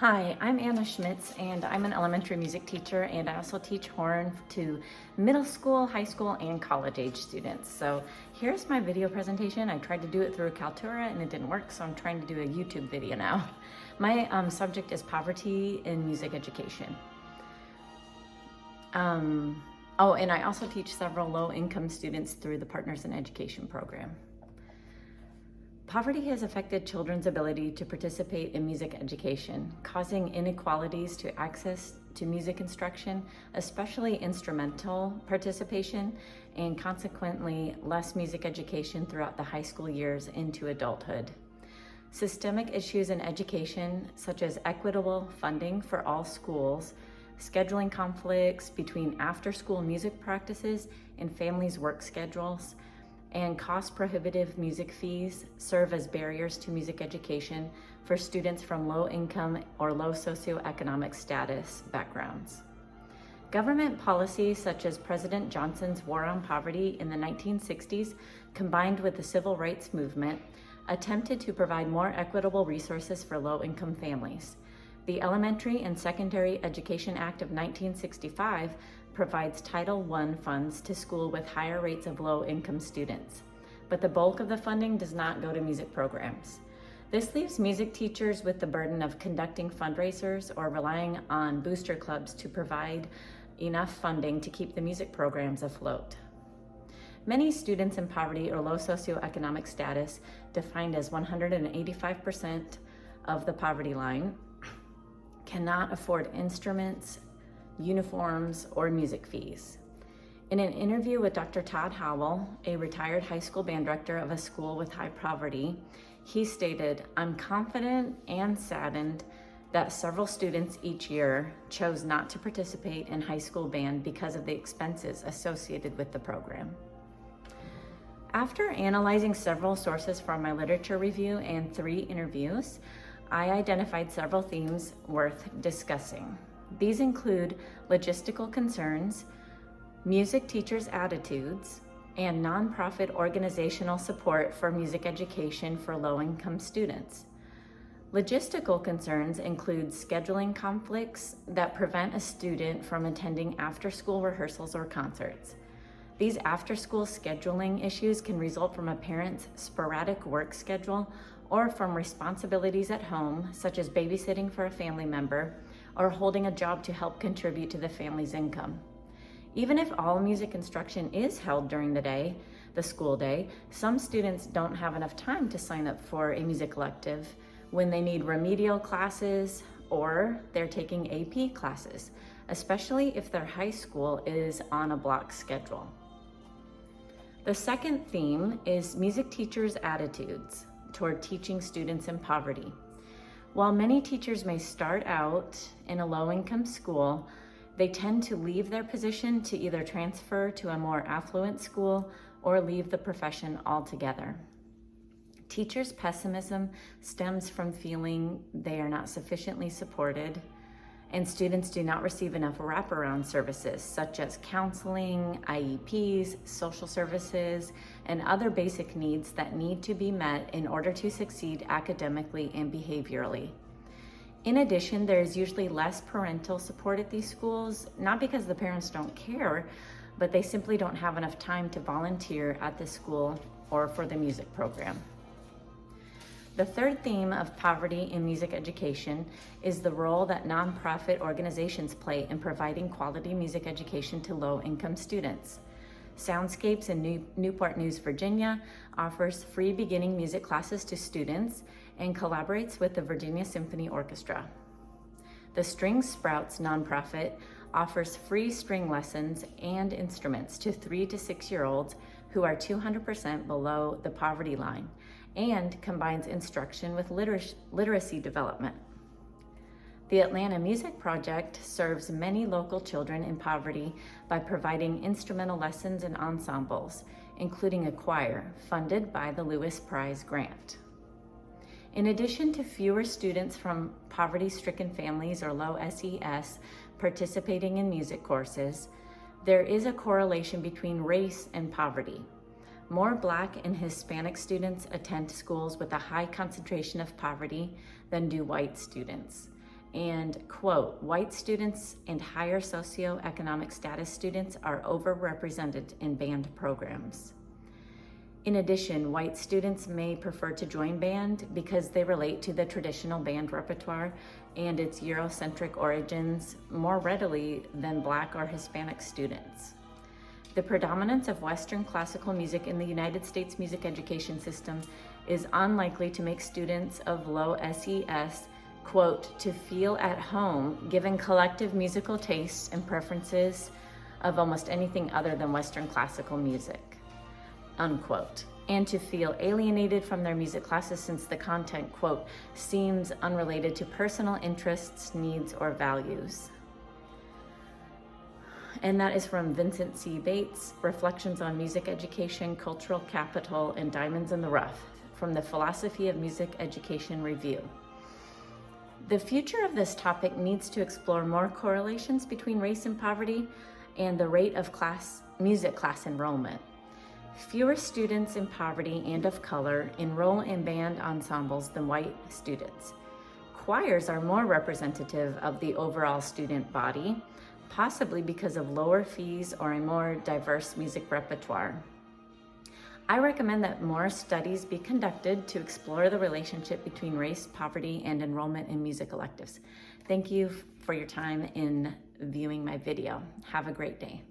Hi, I'm Anna Schmitz, and I'm an elementary music teacher, and I also teach horn to middle school, high school, and college age students. So here's my video presentation. I tried to do it through Kaltura and it didn't work, so I'm trying to do a YouTube video now. My subject is poverty in music education. Oh, and I also teach several low-income students through the Partners in Education program. Poverty has affected children's ability to participate in music education, causing inequalities to access to music instruction, especially instrumental participation, and consequently less music education throughout the high school years into adulthood. Systemic issues in education, such as equitable funding for all schools, scheduling conflicts between after-school music practices and families' work schedules, and cost-prohibitive music fees serve as barriers to music education for students from low-income or low socioeconomic status backgrounds. Government policies such as President Johnson's War on Poverty in the 1960s, combined with the Civil Rights Movement, attempted to provide more equitable resources for low-income families. The Elementary and Secondary Education Act of 1965 provides Title I funds to schools with higher rates of low-income students, but the bulk of the funding does not go to music programs. This leaves music teachers with the burden of conducting fundraisers or relying on booster clubs to provide enough funding to keep the music programs afloat. Many students in poverty or low socioeconomic status, defined as 185% of the poverty line, cannot afford instruments, uniforms, or music fees. In an interview with Dr. Todd Howell, a retired high school band director of a school with high poverty, he stated, "I'm confident and saddened that several students each year chose not to participate in high school band because of the expenses associated with the program." After analyzing several sources from my literature review and 3 interviews, I identified several themes worth discussing. These include logistical concerns, music teachers' attitudes, and nonprofit organizational support for music education for low-income students. Logistical concerns include scheduling conflicts that prevent a student from attending after-school rehearsals or concerts. These after-school scheduling issues can result from a parent's sporadic work schedule or from responsibilities at home, such as babysitting for a family member or holding a job to help contribute to the family's income. Even if all music instruction is held during the school day, some students don't have enough time to sign up for a music elective when they need remedial classes or they're taking AP classes, especially if their high school is on a block schedule. The second theme is music teachers' attitudes toward teaching students in poverty. While many teachers may start out in a low-income school, they tend to leave their position to either transfer to a more affluent school or leave the profession altogether. Teachers' pessimism stems from feeling they are not sufficiently supported, and students do not receive enough wraparound services such as counseling, IEPs, social services, and other basic needs that need to be met in order to succeed academically and behaviorally. In addition, there is usually less parental support at these schools, not because the parents don't care, but they simply don't have enough time to volunteer at the school or for the music program. The third theme of poverty in music education is the role that nonprofit organizations play in providing quality music education to low-income students. Soundscapes in Newport News, Virginia offers free beginning music classes to students and collaborates with the Virginia Symphony Orchestra. The String Sprouts nonprofit offers free string lessons and instruments to 3 to 6-year-olds who are 200% below the poverty line and combines instruction with literacy development. The Atlanta Music Project serves many local children in poverty by providing instrumental lessons and ensembles, including a choir funded by the Lewis Prize grant. In addition to fewer students from poverty-stricken families or low SES participating in music courses, there is a correlation between race and poverty. More Black and Hispanic students attend schools with a high concentration of poverty than do white students. and, quote, white students and higher socioeconomic status students are overrepresented in band programs. In addition, white students may prefer to join band because they relate to the traditional band repertoire and its Eurocentric origins more readily than Black or Hispanic students. The predominance of Western classical music in the United States music education system is unlikely to make students of low SES, quote, to feel at home given collective musical tastes and preferences of almost anything other than Western classical music, unquote, and to feel alienated from their music classes since the content, quote, seems unrelated to personal interests, needs, or values. And that is from Vincent C. Bates, Reflections on Music Education, Cultural Capital, and Diamonds in the Rough, from the Philosophy of Music Education Review. The future of this topic needs to explore more correlations between race and poverty and the rate of music class enrollment. Fewer students in poverty and of color enroll in band ensembles than white students. Choirs are more representative of the overall student body, possibly because of lower fees or a more diverse music repertoire. I recommend that more studies be conducted to explore the relationship between race, poverty, and enrollment in music electives. Thank you for your time in viewing my video. Have a great day.